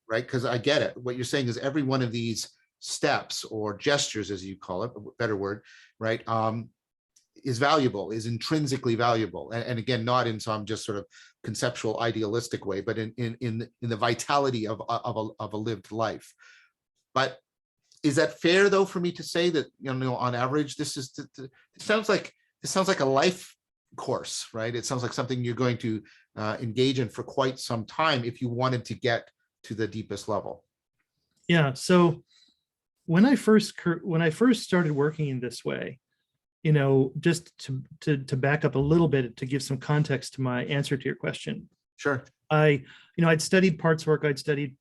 Because I get it. What you're saying is every one of these steps or gestures, as you call it, a better word, right, is valuable, is intrinsically valuable. And again, not in some just sort of conceptual idealistic way, but in the vitality of a lived life. But is that fair, though, for me to say that, on average, it sounds like a life course, right? It sounds like something you're going to engage in for quite some time if you wanted to get to the deepest level. Yeah. So when I first started working in this way, just to back up a little bit to give some context to my answer to your question. Sure. I'd studied parts work, I'd studied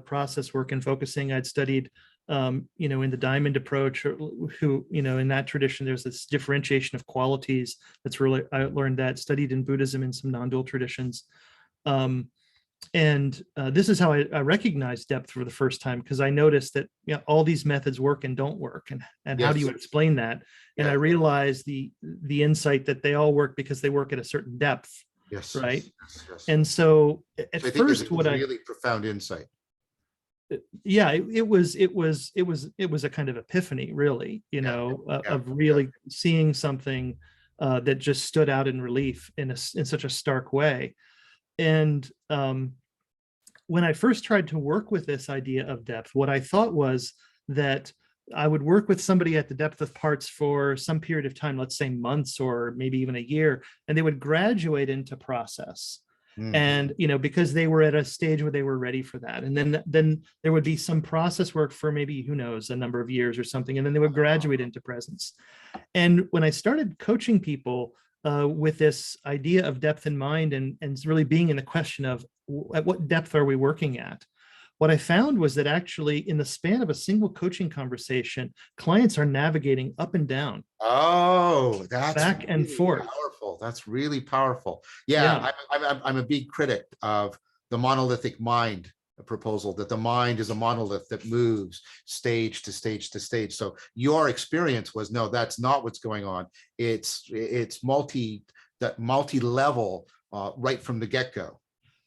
process work and focusing, I'd studied in the diamond approach, in that tradition, there's this differentiation of qualities. That's really, I learned that, studied in Buddhism in some non-dual traditions. This is how I recognized depth for the first time, because I noticed that all these methods work and don't work, and Yes. how do you explain that? And I realized the insight that they all work because they work at a certain depth. Yes. Right. Yes. And so at I think first, what really profound insight. Yeah, it was a kind of epiphany, really, of really seeing something that just stood out in relief in such a stark way. And when I first tried to work with this idea of depth, what I thought was that I would work with somebody at the depth of parts for some period of time, let's say months or maybe even a year, and they would graduate into process. And, because they were at a stage where they were ready for that. And then there would be some process work for maybe, who knows, a number of years or something. And then they would graduate into presence. And when I started coaching people with this idea of depth in mind and really being in the question of at what depth are we working at, what I found was that actually in the span of a single coaching conversation, clients are navigating up and down. Oh, that's back and really forth. powerful. That's really powerful. Yeah, I'm a big critic of the monolithic mind proposal, that the mind is a monolith that moves stage to stage to stage. So your experience was, no, that's not what's going on. It's multi-level right from the get-go.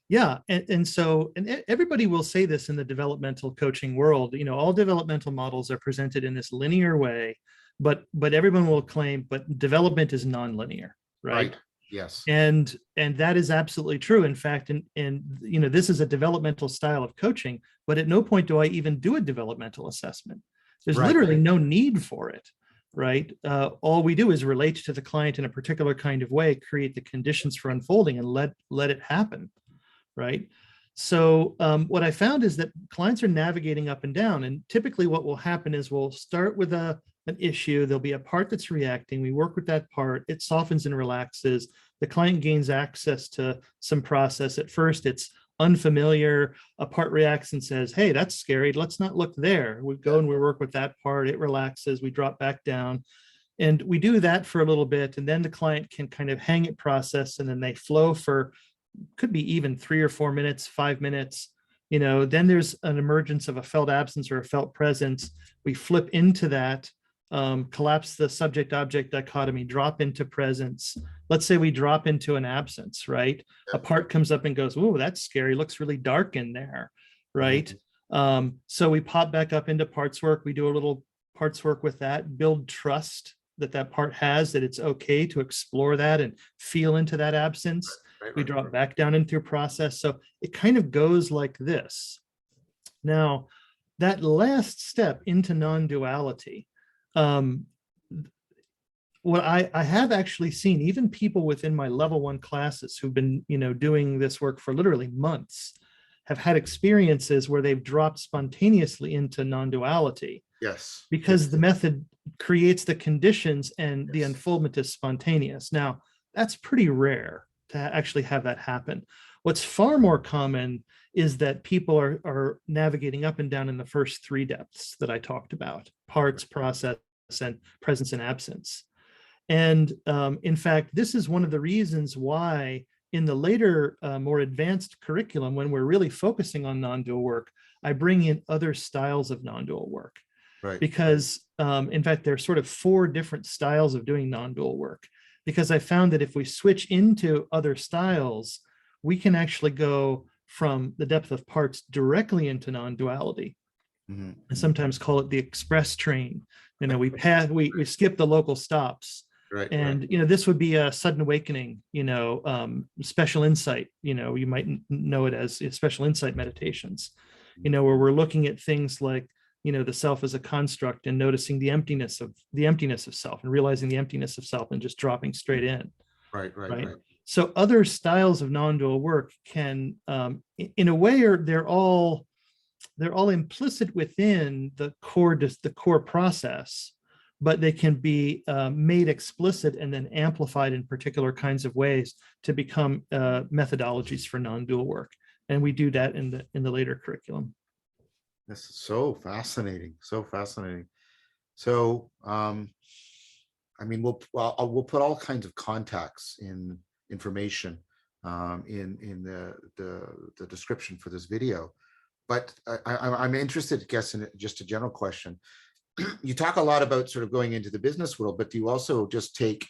Yeah. And so everybody will say this in the developmental coaching world, all developmental models are presented in this linear way, but everyone will claim, but development is nonlinear, right? Yes. And that is absolutely true. In fact, and this is a developmental style of coaching, but at no point do I even do a developmental assessment. There's literally no need for it, right? All we do is relate to the client in a particular kind of way, create the conditions for unfolding, and let it happen. Right. So what I found is that clients are navigating up and down. And typically what will happen is we'll start with an issue. There'll be a part that's reacting. We work with that part. It softens and relaxes. The client gains access to some process. At first, it's unfamiliar. A part reacts and says, hey, that's scary. Let's not look there. We go and we work with that part. It relaxes. We drop back down. And we do that for a little bit. And then the client can kind of hang it process. And then they flow for could be even 3 or 4 minutes, 5 minutes, then there's an emergence of a felt absence or a felt presence. We flip into that, collapse the subject object dichotomy, drop into presence. Let's say we drop into an absence, right? A part comes up and goes, oh, that's scary. Looks really dark in there, right? So we pop back up into parts work. We do a little parts work with that, build trust that part has, that it's okay to explore that and feel into that absence. We drop back down into a process. So it kind of goes like this. Now, that last step into non-duality, what I have actually seen, even people within my level 1 classes who've been, doing this work for literally months, have had experiences where they've dropped spontaneously into non-duality. Yes. Because the method creates the conditions and the unfoldment is spontaneous. Now, that's pretty rare to actually have that happen. What's far more common is that people are navigating up and down in the first 3 depths that I talked about: parts, process, and presence and absence. And in fact, this is one of the reasons why in the later, more advanced curriculum, when we're really focusing on non-dual work, I bring in other styles of non-dual work. Right. Because in fact, there are sort of 4 different styles of doing non-dual work. Because I found that if we switch into other styles, we can actually go from the depth of parts directly into non-duality. I sometimes call it the express train. We skip the local stops. Right. And, this would be a sudden awakening, special insight, you might know it as special insight meditations, where we're looking at things like, the self as a construct and noticing the emptiness of self and realizing the emptiness of self and just dropping straight in. Right. So other styles of non-dual work can, in a way, they're all implicit within the core process, but they can be made explicit and then amplified in particular kinds of ways to become methodologies for non-dual work. And we do that in the later curriculum. This is so fascinating. So fascinating. So, we'll put all kinds of contacts in information in the description for this video. But I'm interested, I guess, in just a general question. You talk a lot about sort of going into the business world, but do you also just take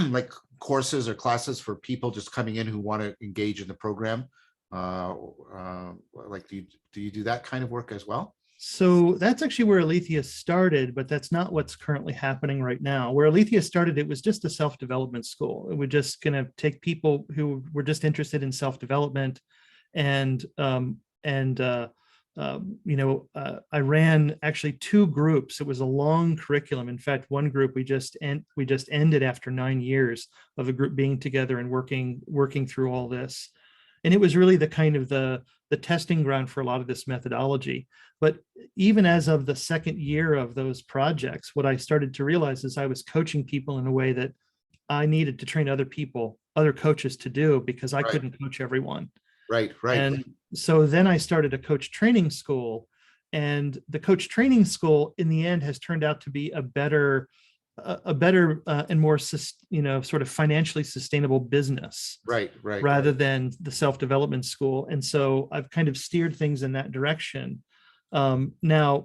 like courses or classes for people just coming in who want to engage in the program? Like, do you do that kind of work as well? So that's actually where Aletheia started, but that's not what's currently happening right now. Where Aletheia started, it was just a self-development school. It was just going to take people who were just interested in self-development, and I ran actually two groups. It was a long curriculum. In fact, one group we just ended after 9 years of a group being together and working through all this. And it was really the kind of the testing ground for a lot of this methodology. But even as of the second year of those projects, what I started to realize is I was coaching people in a way that I needed to train other people, other coaches to do, because I couldn't coach everyone. Right. And so then I started a coach training school, and the coach training school in the end has turned out to be a better and more, sort of financially sustainable business. Right. Rather than the self-development school. And so I've kind of steered things in that direction. Now,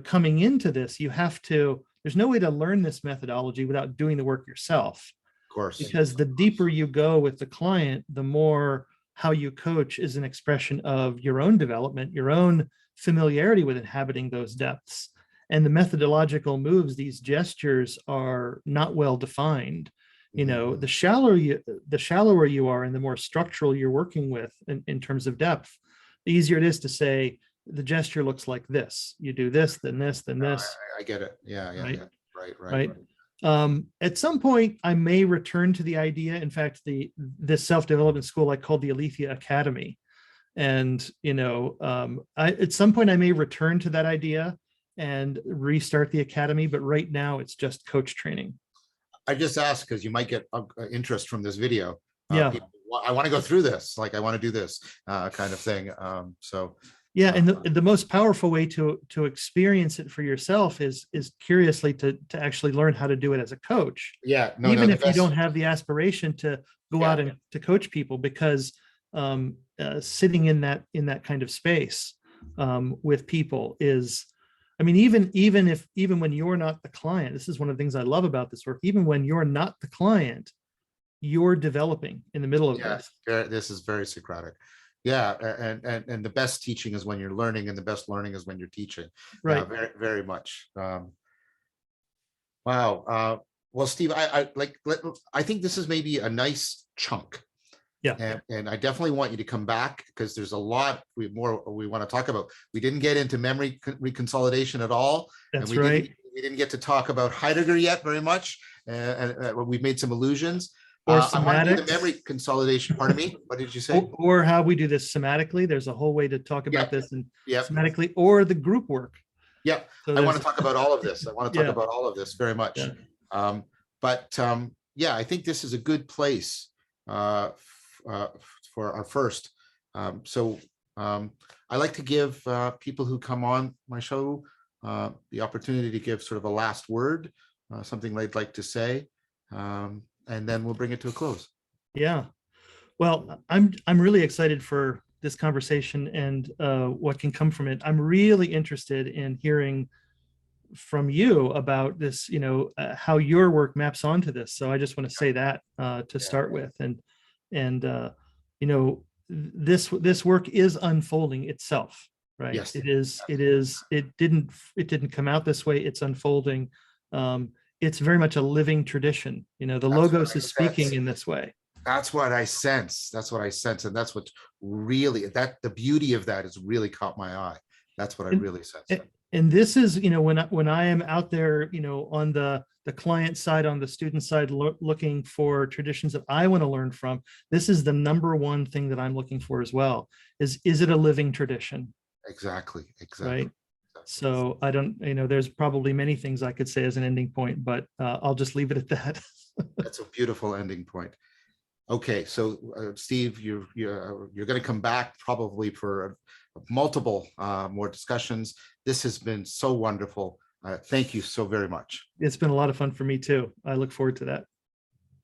coming into this, there's no way to learn this methodology without doing the work yourself. Of course. Because the deeper you go with the client, the more how you coach is an expression of your own development, your own familiarity with inhabiting those depths. And the methodological moves, these gestures, are not well defined. The shallower you are and the more structural you're working with in terms of depth, the easier it is to say the gesture looks like this. You do this, then this, then this. I get it. Yeah. Right. At some point, I may return to the idea. In fact, this self-development school I called the Aletheia Academy. And, at some point I may return to that idea and restart the academy. But right now it's just coach training. I just asked because you might get interest from this video. Yeah. I want to go through this, like I want to do this kind of thing. Yeah, and the most powerful way to experience it for yourself is curiously to actually learn how to do it as a coach. Yeah, even if you don't have the aspiration to go out and to coach people, because sitting in that kind of space with people is, I mean, even when you're not the client, this is one of the things I love about this work. Even when you're not the client, you're developing in the middle of this. This is very Socratic. Yeah, and the best teaching is when you're learning, and the best learning is when you're teaching. Right. Very, very much. Wow. Well, Steve, I think this is maybe a nice chunk. Yeah. And I definitely want you to come back, because there's a lot we want to talk about. We didn't get into memory reconsolidation at all. That's right. We didn't get to talk about Heidegger yet very much. And we've made some allusions. Or I want to do the somatics. memory consolidation. Pardon me. What did you say? Or how we do this somatically. There's a whole way to talk about this, and somatically, or the group work. Yeah, so I want to talk about all of this. I want to talk about all of this very much. Yeah. Yeah, I think this is a good place for our first. I like to give people who come on my show the opportunity to give sort of a last word, something they'd like to say, and then we'll bring it to a close. Yeah. Well, I'm really excited for this conversation and what can come from it. I'm really interested in hearing from you about this, how your work maps onto this. So I just want to say that to start with, and this work is unfolding itself, right? Yes. It didn't come out this way. It's unfolding. It's very much a living tradition. The Logos is speaking in this way. That's what I sense. And that's what's really, the beauty of that has really caught my eye. That's what I really sense. And this is, when I am out there, on the client side, on the student side, looking for traditions that I want to learn from, this is the number one thing that I'm looking for as well. Is it a living tradition? Exactly. Right. So I don't, there's probably many things I could say as an ending point, but I'll just leave it at that. That's a beautiful ending point. Okay, so Steve, you're going to come back probably for multiple more discussions. This has been so wonderful. Thank you so very much. It's been a lot of fun for me too. I look forward to that.